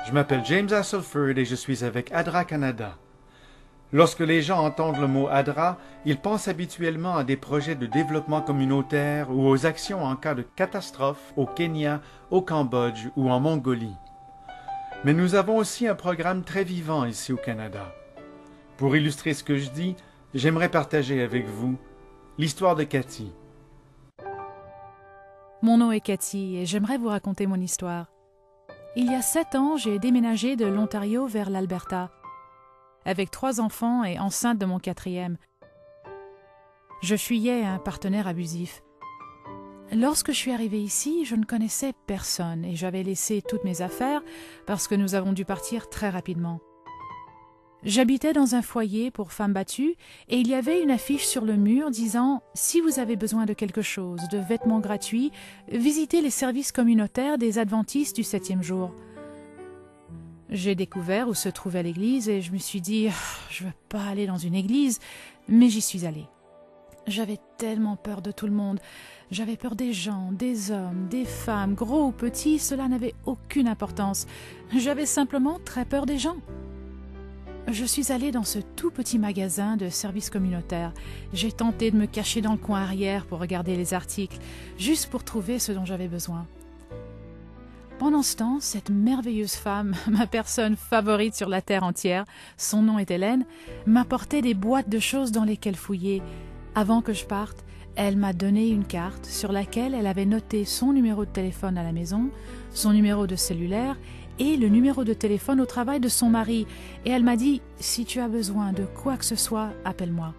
Je m'appelle James Hasselford et je suis avec ADRA Canada. Lorsque les gens entendent le mot ADRA, ils pensent habituellement à des projets de développement communautaire ou aux actions en cas de catastrophe au Kenya, au Cambodge ou en Mongolie. Mais nous avons aussi un programme très vivant ici au Canada. Pour illustrer ce que je dis, j'aimerais partager avec vous l'histoire de Cathy. Mon nom est Cathy et j'aimerais vous raconter mon histoire. Il y a 7 ans, j'ai déménagé de l'Ontario vers l'Alberta, avec 3 enfants et enceinte de mon 4e. Je fuyais un partenaire abusif. Lorsque je suis arrivée ici, je ne connaissais personne et j'avais laissé toutes mes affaires parce que nous avons dû partir très rapidement. J'habitais dans un foyer pour femmes battues et il y avait une affiche sur le mur disant « Si vous avez besoin de quelque chose, de vêtements gratuits, visitez les services communautaires des Adventistes du 7e jour ». J'ai découvert où se trouvait l'église et je me suis dit « Je ne veux pas aller dans une église », mais j'y suis allée. J'avais tellement peur de tout le monde. J'avais peur des gens, des hommes, des femmes, gros ou petits, cela n'avait aucune importance. J'avais simplement très peur des gens. Je suis allée dans ce tout petit magasin de services communautaires. J'ai tenté de me cacher dans le coin arrière pour regarder les articles, juste pour trouver ce dont j'avais besoin. Pendant ce temps, cette merveilleuse femme, ma personne favorite sur la terre entière, son nom est Hélène, m'apportait des boîtes de choses dans lesquelles fouiller. Avant que je parte, elle m'a donné une carte sur laquelle elle avait noté son numéro de téléphone à la maison, son numéro de cellulaire et le numéro de téléphone au travail de son mari. Et elle m'a dit « Si tu as besoin de quoi que ce soit, appelle-moi ».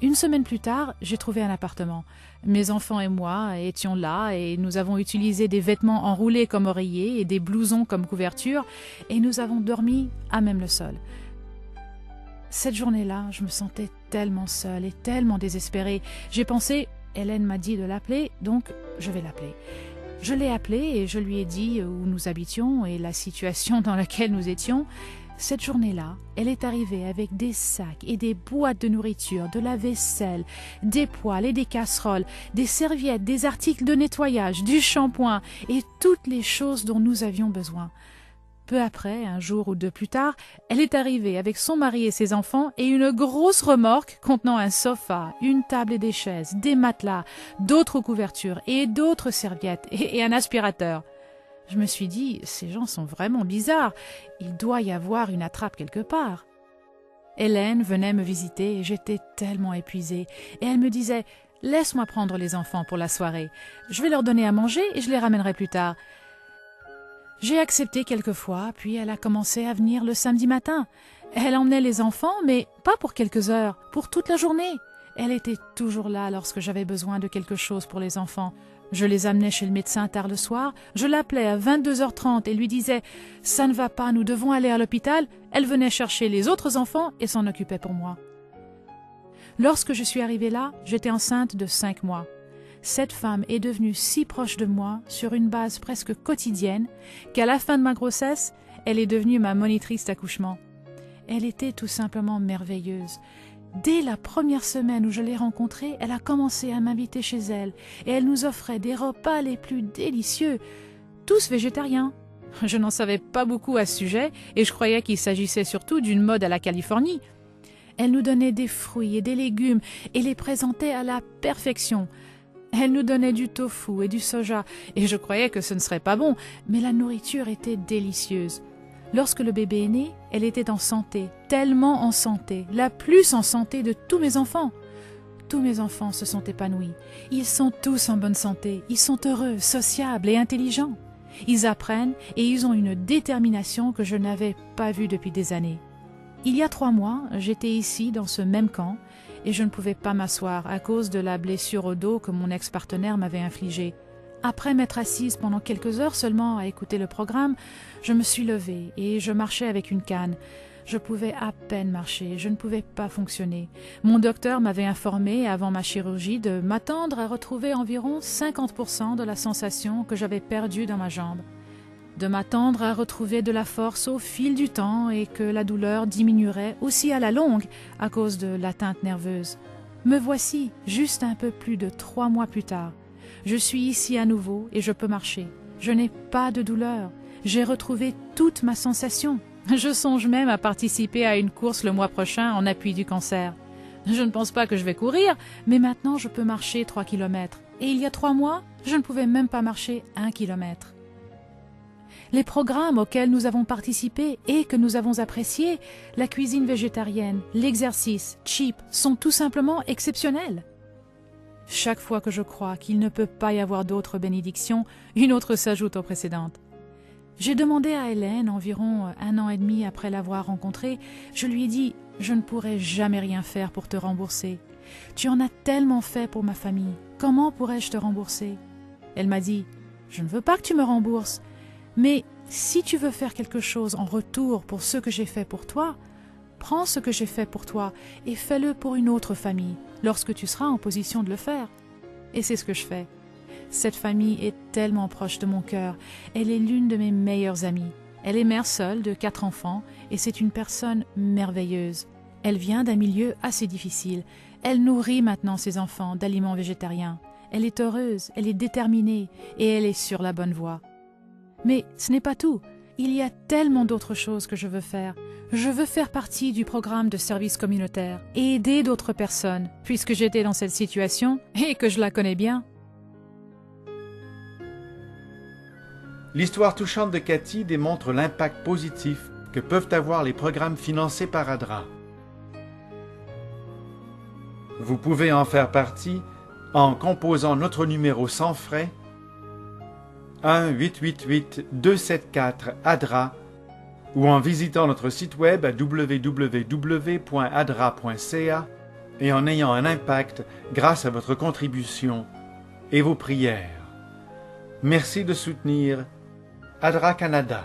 Une semaine plus tard, j'ai trouvé un appartement. Mes enfants et moi étions là et nous avons utilisé des vêtements enroulés comme oreillers et des blousons comme couverture et nous avons dormi à même le sol. Cette journée-là, je me sentais tellement seule et tellement désespérée. J'ai pensé, Hélène m'a dit de l'appeler, donc je vais l'appeler. Je l'ai appelée et je lui ai dit où nous habitions et la situation dans laquelle nous étions. Cette journée-là, elle est arrivée avec des sacs et des boîtes de nourriture, de la vaisselle, des poêles et des casseroles, des serviettes, des articles de nettoyage, du shampoing et toutes les choses dont nous avions besoin. Peu après, un jour ou 2 plus tard, elle est arrivée avec son mari et ses enfants et une grosse remorque contenant un sofa, une table et des chaises, des matelas, d'autres couvertures et d'autres serviettes et un aspirateur. Je me suis dit, ces gens sont vraiment bizarres, il doit y avoir une attrape quelque part. Hélène venait me visiter et j'étais tellement épuisée et elle me disait « Laisse-moi prendre les enfants pour la soirée, je vais leur donner à manger et je les ramènerai plus tard ». J'ai accepté quelquefois, puis elle a commencé à venir le samedi matin. Elle emmenait les enfants, mais pas pour quelques heures, pour toute la journée. Elle était toujours là lorsque j'avais besoin de quelque chose pour les enfants. Je les amenais chez le médecin tard le soir, je l'appelais à 22h30 et lui disais « Ça ne va pas, nous devons aller à l'hôpital ». Elle venait chercher les autres enfants et s'en occupait pour moi. Lorsque je suis arrivée là, j'étais enceinte de 5 mois. Cette femme est devenue si proche de moi, sur une base presque quotidienne, qu'à la fin de ma grossesse, elle est devenue ma monitrice d'accouchement. Elle était tout simplement merveilleuse. Dès la première semaine où je l'ai rencontrée, elle a commencé à m'inviter chez elle et elle nous offrait des repas les plus délicieux, tous végétariens. Je n'en savais pas beaucoup à ce sujet et je croyais qu'il s'agissait surtout d'une mode à la Californie. Elle nous donnait des fruits et des légumes et les présentait à la perfection. Elle nous donnait du tofu et du soja, et je croyais que ce ne serait pas bon, mais la nourriture était délicieuse. Lorsque le bébé est né, elle était en santé, tellement en santé, la plus en santé de tous mes enfants. Tous mes enfants se sont épanouis. Ils sont tous en bonne santé, ils sont heureux, sociables et intelligents. Ils apprennent et ils ont une détermination que je n'avais pas vue depuis des années. Il y a 3 mois, j'étais ici dans ce même camp, et je ne pouvais pas m'asseoir à cause de la blessure au dos que mon ex-partenaire m'avait infligée. Après m'être assise pendant quelques heures seulement à écouter le programme, je me suis levée et je marchais avec une canne. Je pouvais à peine marcher, je ne pouvais pas fonctionner. Mon docteur m'avait informé avant ma chirurgie de m'attendre à retrouver environ 50% de la sensation que j'avais perdue dans ma jambe. De m'attendre à retrouver de la force au fil du temps et que la douleur diminuerait aussi à la longue à cause de l'atteinte nerveuse. Me voici, juste un peu plus de 3 mois plus tard. Je suis ici à nouveau et je peux marcher. Je n'ai pas de douleur. J'ai retrouvé toute ma sensation. Je songe même à participer à une course le mois prochain en appui du cancer. Je ne pense pas que je vais courir, mais maintenant je peux marcher 3 kilomètres. Et il y a 3 mois, je ne pouvais même pas marcher 1 kilomètre. Les programmes auxquels nous avons participé et que nous avons appréciés, la cuisine végétarienne, l'exercice, cheap, sont tout simplement exceptionnels. Chaque fois que je crois qu'il ne peut pas y avoir d'autres bénédictions, une autre s'ajoute aux précédentes. J'ai demandé à Hélène, environ 1 an et demi après l'avoir rencontrée, je lui ai dit « Je ne pourrai jamais rien faire pour te rembourser. Tu en as tellement fait pour ma famille. Comment pourrais-je te rembourser ?» Elle m'a dit « Je ne veux pas que tu me rembourses, mais si tu veux faire quelque chose en retour pour ce que j'ai fait pour toi, prends ce que j'ai fait pour toi et fais-le pour une autre famille, lorsque tu seras en position de le faire. » Et c'est ce que je fais. Cette famille est tellement proche de mon cœur. Elle est l'une de mes meilleures amies. Elle est mère seule de 4 enfants et c'est une personne merveilleuse. Elle vient d'un milieu assez difficile. Elle nourrit maintenant ses enfants d'aliments végétariens. Elle est heureuse, elle est déterminée et elle est sur la bonne voie. Mais ce n'est pas tout. Il y a tellement d'autres choses que je veux faire. Je veux faire partie du programme de service communautaire et aider d'autres personnes, puisque j'étais dans cette situation et que je la connais bien. L'histoire touchante de Cathy démontre l'impact positif que peuvent avoir les programmes financés par ADRA. Vous pouvez en faire partie en composant notre numéro sans frais 1-888-274-ADRA ou en visitant notre site web à www.adra.ca et en ayant un impact grâce à votre contribution et vos prières. Merci de soutenir ADRA Canada.